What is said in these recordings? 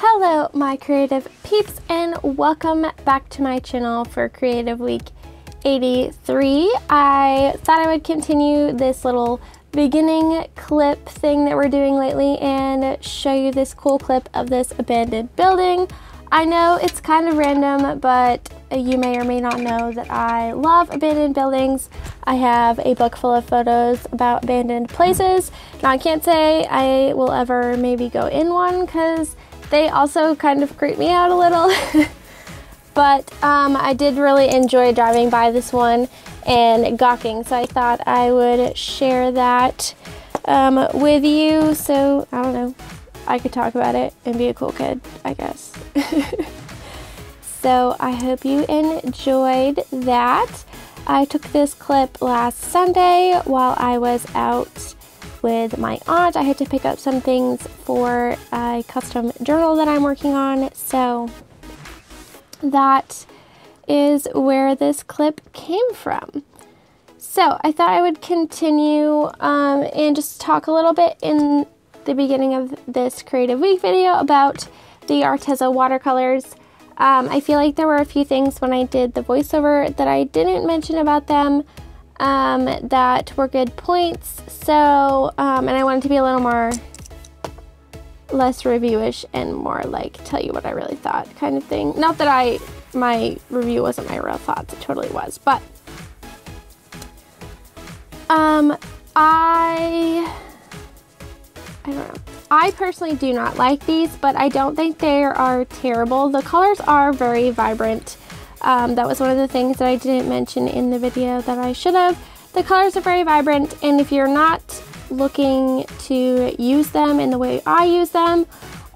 Hello my creative peeps, and welcome back to my channel for Creative Week 83. I thought I would continue this little beginning clip thing that we're doing lately and show you this cool clip of this abandoned building. I know it's kind of random, but you may or may not know that I love abandoned buildings. I have a book full of photos about abandoned places. Now I can't say I will ever maybe go in one because they also kind of creep me out a little. But I did really enjoy driving by this one and gawking, so I thought I would share that with you. So I don't know, I could talk about it and be a cool kid, I guess. So I hope you enjoyed that. I took this clip last Sunday while I was out with my aunt. I had to pick up some things for a custom journal that I'm working on, so that is where this clip came from. So I thought I would continue and just talk a little bit in the beginning of this Creative Week video about the Arteza watercolors. I feel like there were a few things when I did the voiceover that I didn't mention about them that were good points. So, and I wanted to be a little more, less reviewish and more like tell you what I really thought kind of thing. Not that my review wasn't my real thoughts, it totally was, but I don't know. I personally do not like these, but I don't think they are terrible. The colors are very vibrant. That was one of the things that I didn't mention in the video that I should have. The colors are very vibrant, and if you're not looking to use them in the way I use them,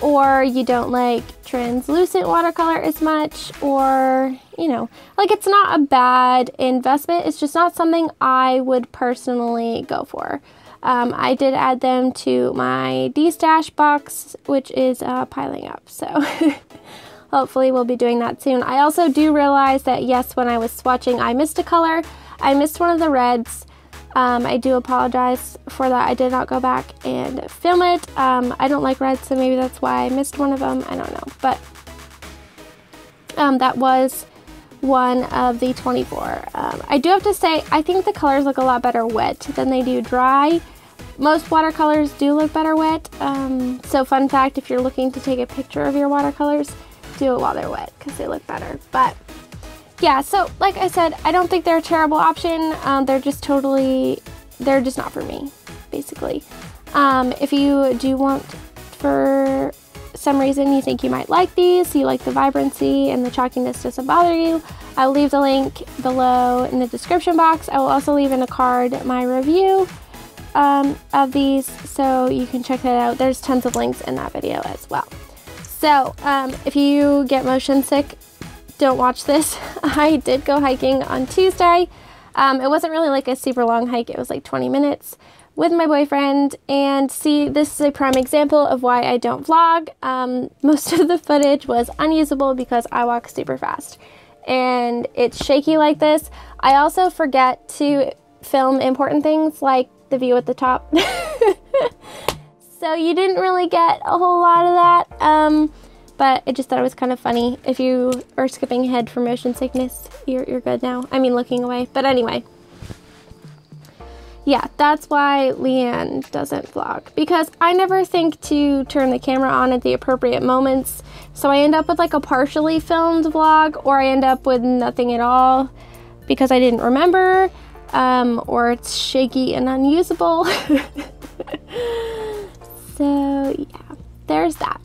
or you don't like translucent watercolor as much, or, you know, like, it's not a bad investment. It's just not something I would personally go for. I did add them to my D-stash box, which is piling up, so hopefully we'll be doing that soon. I also do realize that, yes, when I was swatching, I missed a color. I missed one of the reds. I do apologize for that. I did not go back and film it. I don't like red, so maybe that's why I missed one of them. I don't know, but that was one of the 24. I do have to say, I think the colors look a lot better wet than they do dry. Most watercolors do look better wet. So fun fact, if you're looking to take a picture of your watercolors, do it while they're wet because they look better. But yeah, so like I said, I don't think they're a terrible option. They're just not for me, basically. If you do want, for some reason you think you might like these, you like the vibrancy and the chalkiness doesn't bother you, I'll leave the link below in the description box. I will also leave in a card my review of these, so you can check that out. There's tons of links in that video as well. So if you get motion sick, don't watch this. I did go hiking on Tuesday. It wasn't really like a super long hike. It was like 20 minutes with my boyfriend, and see, this is a prime example of why I don't vlog. Most of the footage was unusable because I walk super fast and it's shaky like this. I also forget to film important things like the view at the top. So you didn't really get a whole lot of that, but I just thought it was kind of funny. If you are skipping ahead for motion sickness, you're good now. I mean, looking away. But anyway, yeah, that's why Leanne doesn't vlog, because I never think to turn the camera on at the appropriate moments. So I end up with like a partially filmed vlog, or I end up with nothing at all because I didn't remember, or it's shaky and unusable. So yeah, there's that.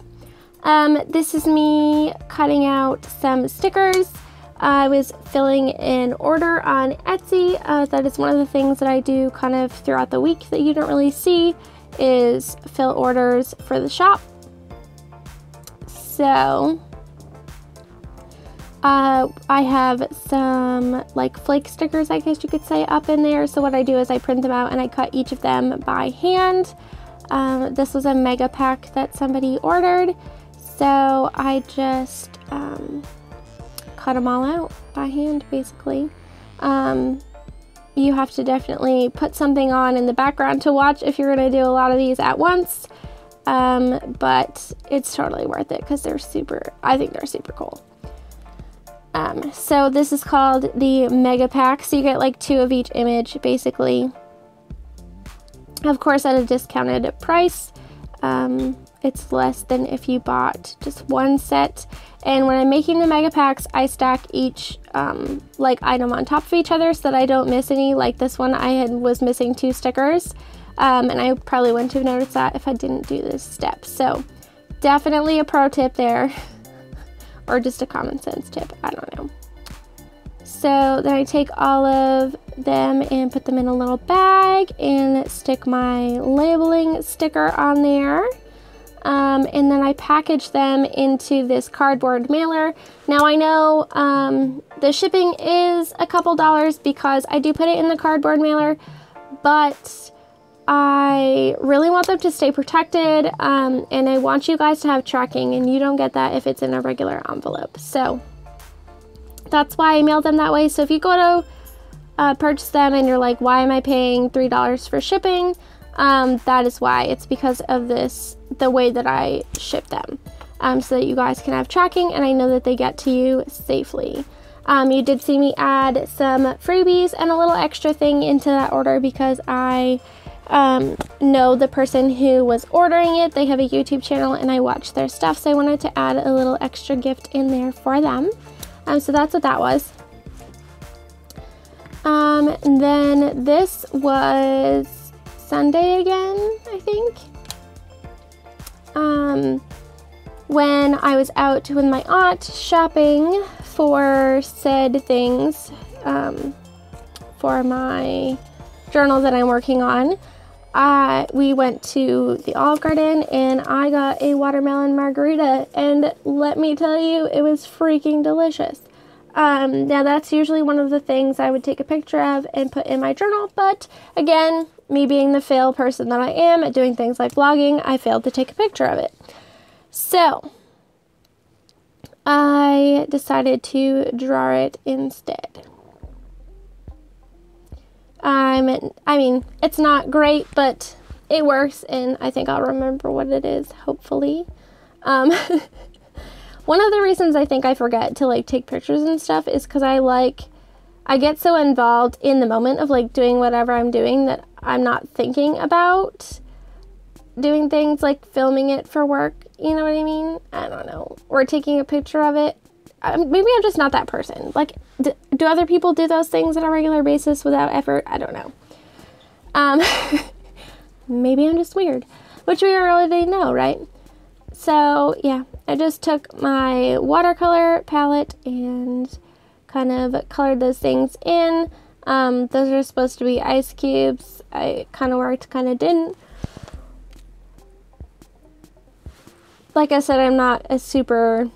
This is me cutting out some stickers. I was filling an order on Etsy. That is one of the things that I do kind of throughout the week that you don't really see, is fill orders for the shop. So I have some like flake stickers, I guess you could say, up in there. So what I do is I print them out and I cut each of them by hand. This was a mega pack that somebody ordered, so I just cut them all out by hand, basically. You have to definitely put something on in the background to watch if you're going to do a lot of these at once. but it's totally worth it because I think they're super cool. So this is called the Mega Pack, so you get like 2 of each image, basically. Of course, at a discounted price. It's less than if you bought just one set. And when I'm making the Mega Packs, I stack each like item on top of each other so that I don't miss any. Like this one, was missing 2 stickers, and I probably wouldn't have noticed that if I didn't do this step. So definitely a pro tip there, or just a common sense tip, I don't know. So then I take all of them and put them in a little bag and stick my labeling sticker on there. And then I package them into this cardboard mailer. Now I know the shipping is a couple dollars because I do put it in the cardboard mailer, but I really want them to stay protected, and I want you guys to have tracking, and you don't get that if it's in a regular envelope. So that's why I mailed them that way. So if you go to purchase them and you're like, why am I paying $3 for shipping? That is why. It's because of the way that I ship them, so that you guys can have tracking and I know that they get to you safely. You did see me add some freebies and a little extra thing into that order because I know the person who was ordering it. They have a YouTube channel and I watch their stuff, so I wanted to add a little extra gift in there for them. So that's what that was. And then this was Sunday again, I think. When I was out with my aunt shopping for said things, for my journal that I'm working on, we went to the Olive Garden and I got a watermelon margarita, and let me tell you, it was freaking delicious. Now that's usually one of the things I would take a picture of and put in my journal, but again, me being the fail person that I am at doing things like vlogging, I failed to take a picture of it. So I decided to draw it instead. I mean, it's not great, but it works, and I think I'll remember what it is, hopefully. One of the reasons I think I forget to like take pictures and stuff is because I get so involved in the moment of like doing whatever I'm doing that I'm not thinking about doing things like filming it for work, you know what I mean? I don't know. Or taking a picture of it. Maybe I'm just not that person. Like, do other people do those things on a regular basis without effort? I don't know. Maybe I'm just weird, which we already know, right? So yeah, I just took my watercolor palette and kind of colored those things in. Those are supposed to be ice cubes. I kind of worked, kind of didn't. Like I said, I'm not a super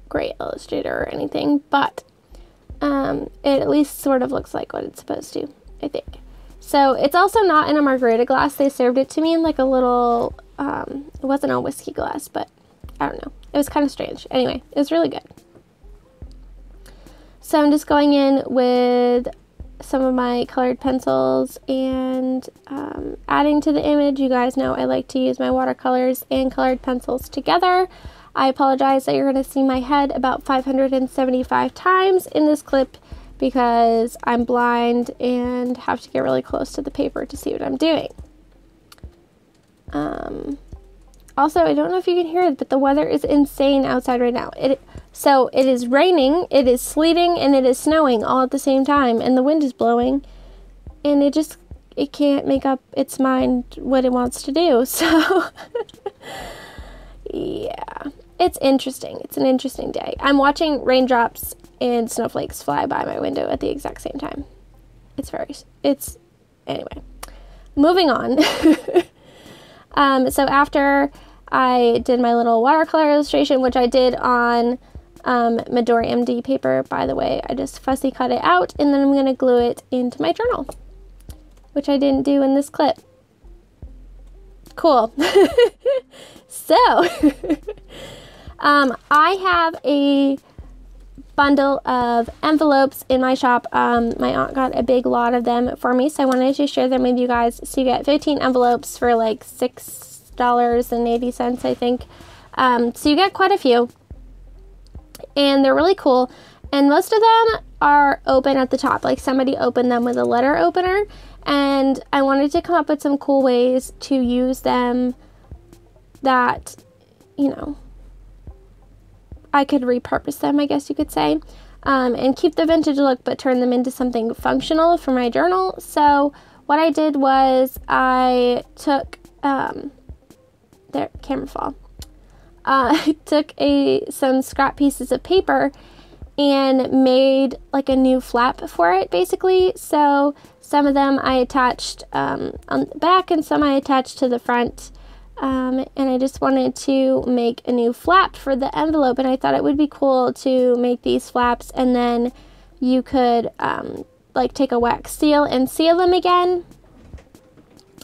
great illustrator or anything, but it at least sort of looks like what it's supposed to, I think. So it's also not in a margarita glass. They served it to me in like a little, it wasn't a whiskey glass, but I don't know. It was kind of strange. Anyway, it was really good. So I'm just going in with some of my colored pencils and adding to the image. You guys know I like to use my watercolors and colored pencils together. I apologize that you're going to see my head about 575 times in this clip because I'm blind and have to get really close to the paper to see what I'm doing. Also, I don't know if you can hear it, but the weather is insane outside right now. So it is raining, it is sleeting, and it is snowing all at the same time, and the wind is blowing, and it can't make up its mind what it wants to do. So yeah, it's interesting. It's an interesting day. I'm watching raindrops and snowflakes fly by my window at the exact same time. Anyway, moving on. So after I did my little watercolor illustration, which I did on Midori MD paper, by the way, I just fussy cut it out, and then I'm going to glue it into my journal, which I didn't do in this clip. Cool. So, I have a bundle of envelopes in my shop. My aunt got a big lot of them for me, so I wanted to share them with you guys. So you get 15 envelopes for like $6.80, I think. So you get quite a few, and they're really cool. And most of them are open at the top, like somebody opened them with a letter opener. And I wanted to come up with some cool ways to use them that, you know, I could repurpose them, I guess you could say, and keep the vintage look, but turn them into something functional for my journal. So what I did was I took, camera fall. I took some scrap pieces of paper and made like a new flap for it, basically. So some of them I attached on the back, and some I attached to the front. And I just wanted to make a new flap for the envelope, and I thought it would be cool to make these flaps, and then you could like take a wax seal and seal them again.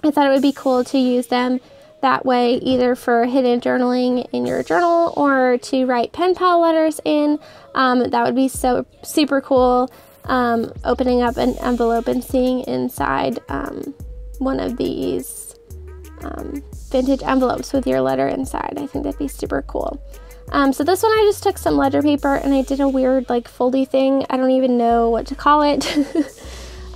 I thought it would be cool to use them that way, either for hidden journaling in your journal or to write pen pal letters in. That would be so super cool, opening up an envelope and seeing inside one of these vintage envelopes with your letter inside. I think that'd be super cool. So this one I just took some letter paper and I did a weird like foldy thing. I don't even know what to call it.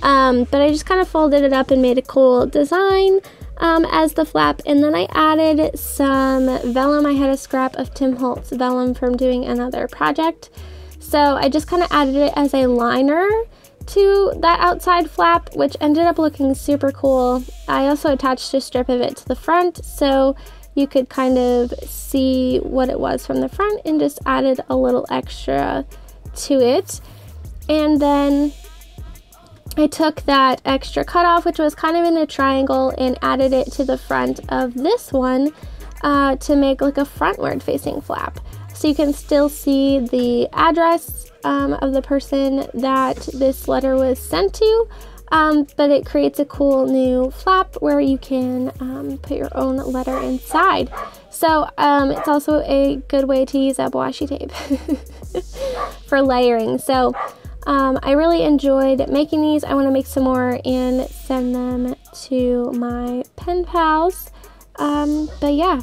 But I just kind of folded it up and made a cool design as the flap, and then I added some vellum. I had a scrap of Tim Holtz vellum from doing another project, so I just kind of added it as a liner to that outside flap, which ended up looking super cool. I also attached a strip of it to the front so you could kind of see what it was from the front, and just added a little extra to it. And then I took that extra cutoff, which was kind of in a triangle, and added it to the front of this one to make like a frontward facing flap. So you can still see the address of the person that this letter was sent to, but it creates a cool new flap where you can put your own letter inside. So it's also a good way to use up washi tape for layering. So I really enjoyed making these. I want to make some more and send them to my pen pals. But yeah,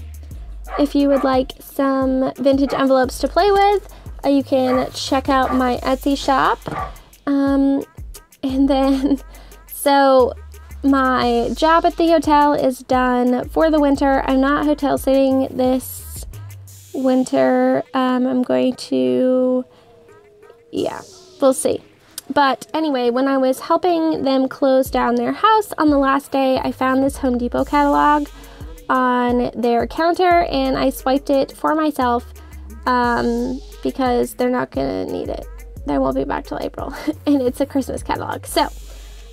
if you would like some vintage envelopes to play with, you can check out my Etsy shop. And then, so my job at the hotel is done for the winter. I'm not hotel sitting this winter. I'm going to, yeah, we'll see. But anyway, when I was helping them close down their house on the last day, I found this Home Depot catalog on their counter, and I swiped it for myself because they're not gonna need it. They won't be back till April, and it's a Christmas catalog. So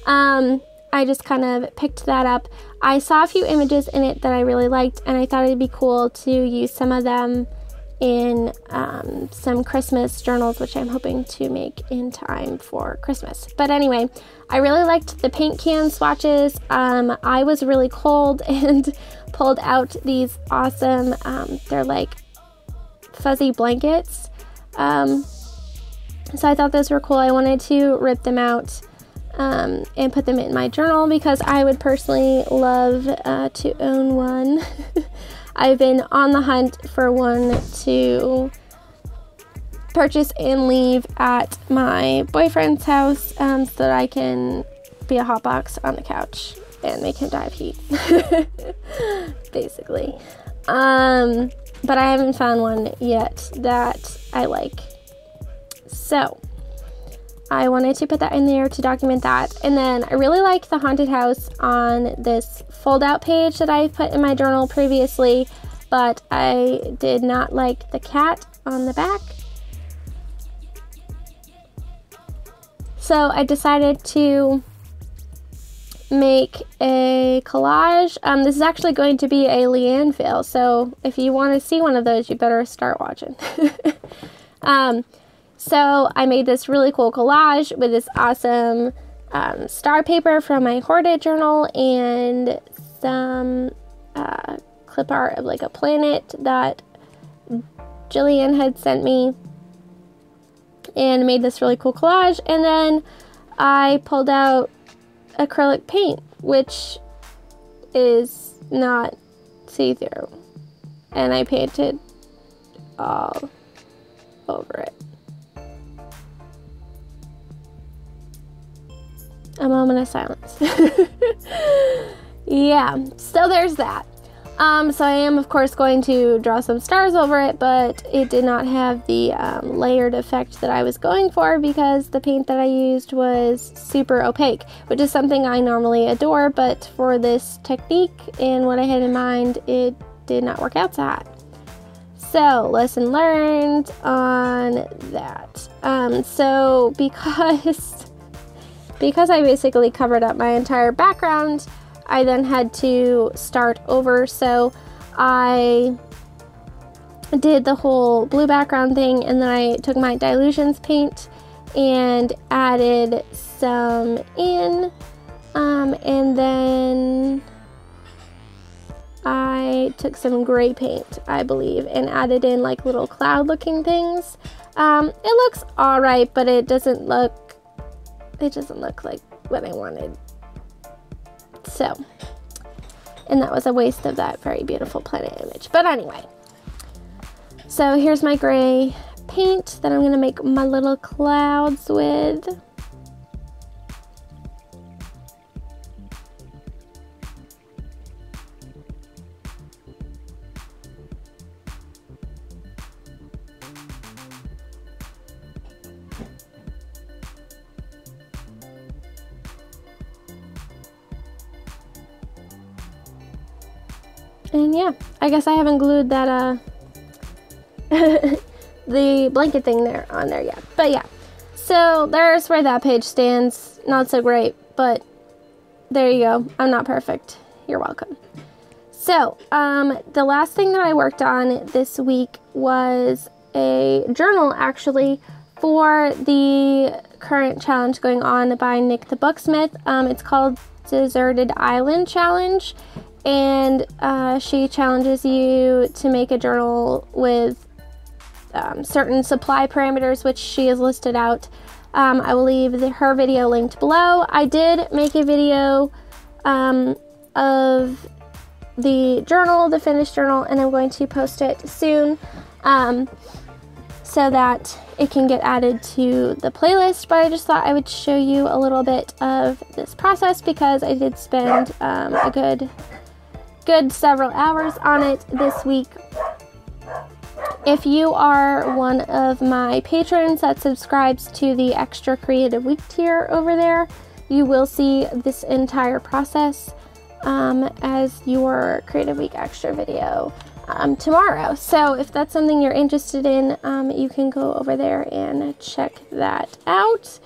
I just kind of picked that up. I saw a few images in it that I really liked, and I thought it'd be cool to use some of them in some Christmas journals, which I'm hoping to make in time for Christmas. But anyway, I really liked the paint can swatches. I was really cold and pulled out these awesome, they're like fuzzy blankets. So I thought those were cool. I wanted to rip them out and put them in my journal because I would personally love to own one. I've been on the hunt for one to purchase and leave at my boyfriend's house so that I can be a hot box on the couch and make him die of heat, basically. But I haven't found one yet that I like. So I wanted to put that in there to document that. And then I really like the haunted house on this fold out page that I put in my journal previously, but I did not like the cat on the back. So I decided to make a collage. This is actually going to be a Leanne fail, so if you want to see one of those, you better start watching. So I made this really cool collage with this awesome star paper from my hoarded journal and some clip art of like a planet that Jillian had sent me. and made this really cool collage. And then I pulled out acrylic paint, which is not see-through, and I painted all over it. A moment of silence. Yeah, so there's that. So I am, of course, going to draw some stars over it, but it did not have the layered effect that I was going for because the paint that I used was super opaque, which is something I normally adore, but for this technique and what I had in mind, it did not work out so hot. So, lesson learned on that. So because I basically covered up my entire background, I then had to start over. So I did the whole blue background thing, and then I took my Dilutions paint and added some in, and then I took some gray paint, I believe, and added in like little cloud looking things. It looks alright, but it doesn't look like what I wanted. So, and that was a waste of that very beautiful planet image. But anyway, so here's my gray paint that I'm going to make my little clouds with. And yeah, I guess I haven't glued that, the blanket thing on there yet. But yeah, so there's where that page stands. Not so great, but there you go. I'm not perfect. You're welcome. So, the last thing that I worked on this week was a journal, actually, for the current challenge going on by Nick the Booksmith. It's called Deserted Island Challenge. And she challenges you to make a journal with certain supply parameters, which she has listed out. I will leave her video linked below. I did make a video of the journal, the finished journal, and I'm going to post it soon so that it can get added to the playlist. But I just thought I would show you a little bit of this process because I did spend a good several hours on it this week. If you are one of my patrons that subscribes to the Extra Creative Week tier over there, you will see this entire process as your Creative Week Extra video tomorrow. So if that's something you're interested in, you can go over there and check that out.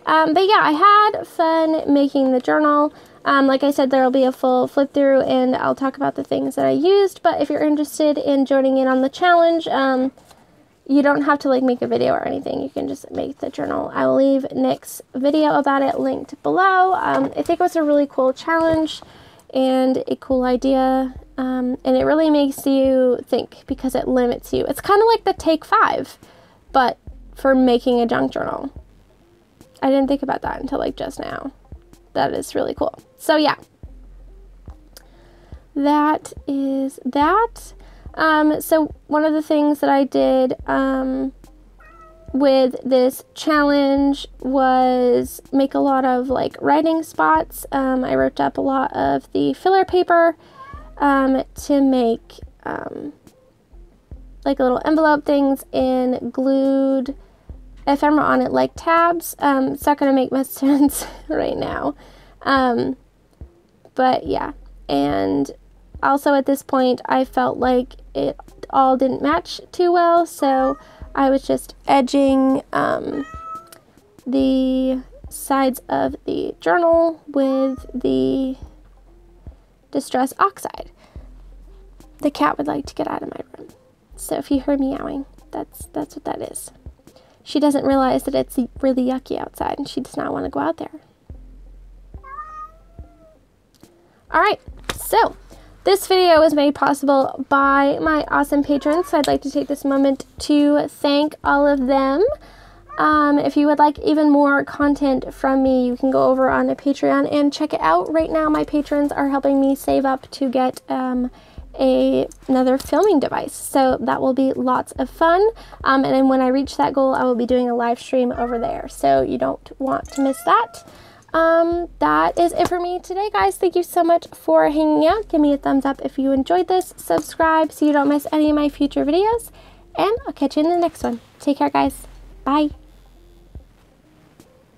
But yeah, I had fun making the journal. Like I said, there will be a full flip through and I'll talk about the things that I used, but if you're interested in joining in on the challenge, you don't have to like make a video or anything. You can just make the journal. I will leave Nick's video about it linked below. I think it was a really cool challenge and a cool idea, and it really makes you think because it limits you. It's kind of like the Take 5, but for making a junk journal. I didn't think about that until like just now. That is really cool. So yeah, that is that. So one of the things that I did with this challenge was make a lot of like writing spots. I ripped up a lot of the filler paper to make like little envelope things and glued ephemera on it like tabs. It's not going to make much sense right now. But yeah, and also at this point I felt like it all didn't match too well, so I was just edging the sides of the journal with the Distress Oxide. The cat would like to get out of my room, so if you hear meowing, that's what that is. She doesn't realize that it's really yucky outside and she does not want to go out there. Alright, so this video was made possible by my awesome patrons, so I'd like to take this moment to thank all of them. If you would like even more content from me, you can go over on the Patreon and check it out. Right now, my patrons are helping me save up to get another filming device, so that will be lots of fun. And then when I reach that goal, I will be doing a live stream over there, so you don't want to miss that. That is it for me today, guys. Thank you so much for hanging out. Give me a thumbs up if you enjoyed this. Subscribe so you don't miss any of my future videos, and I'll catch you in the next one. Take care, guys. Bye.